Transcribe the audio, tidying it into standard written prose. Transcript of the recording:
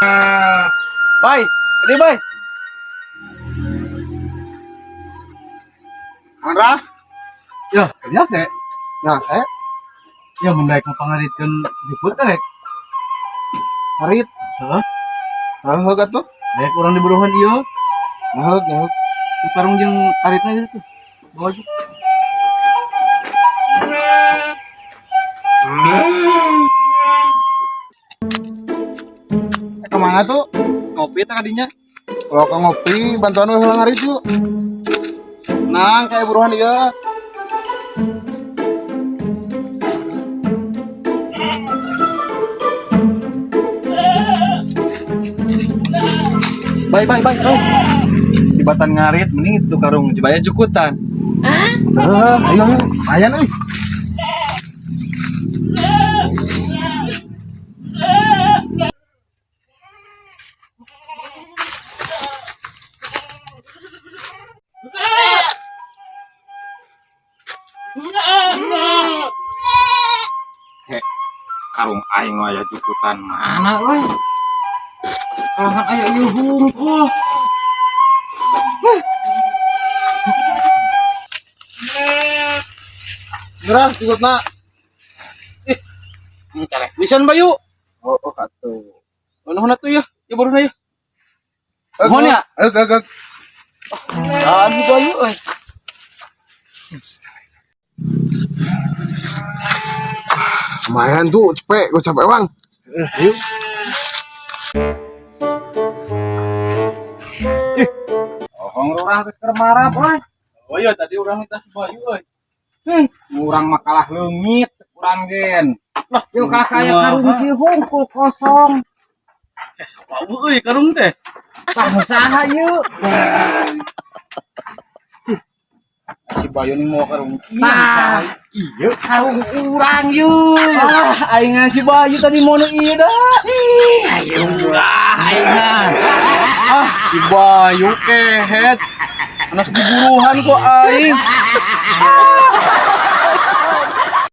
Bay, ini bay. Andra, Ya, kerja saya. ya saya Ya, mendaik mempengaruhkan jemput kan, harit, Hah? ngaheg atuh, Dayak orang di buruhan iya. ngaheg. Di parung jeung aritna gitu. Bawa aja. Kemana tuh? Ngopi tak kadinya? Kalau kau ngopi, bantuan gue ulang hari itu. Nang kayak buruhan dia. Bye. Oh. Jembatan ngarit, mending itu karung jebaya cukutan. Ayo, ayan euy. Karung aing aya cukutan mana Mana, weh? Kalangan aya ieu hungkul. Geras ikutna. Wisan bayu. Oh, atuh. Mana tuh ya? Ya buruhna ya. Mohon ya? Agak. Anu bayu euy. Lumayan tuh, cepet, gue capek bang. Yuk. oh orang geus keur marap we Oh iya tadi orang minta si bayu euy. urang mah kalah leungit urang gen Lah, yuk kalah kaya karung kieu hungkul kosong Sapa euy karung teh? saha yuk si Bayu nih mau karung iya karung urang yuk Aing si bayu tadi mau ieu dah. ayo ulah aing Si bayu kehet. Anas di buruhan kok aing.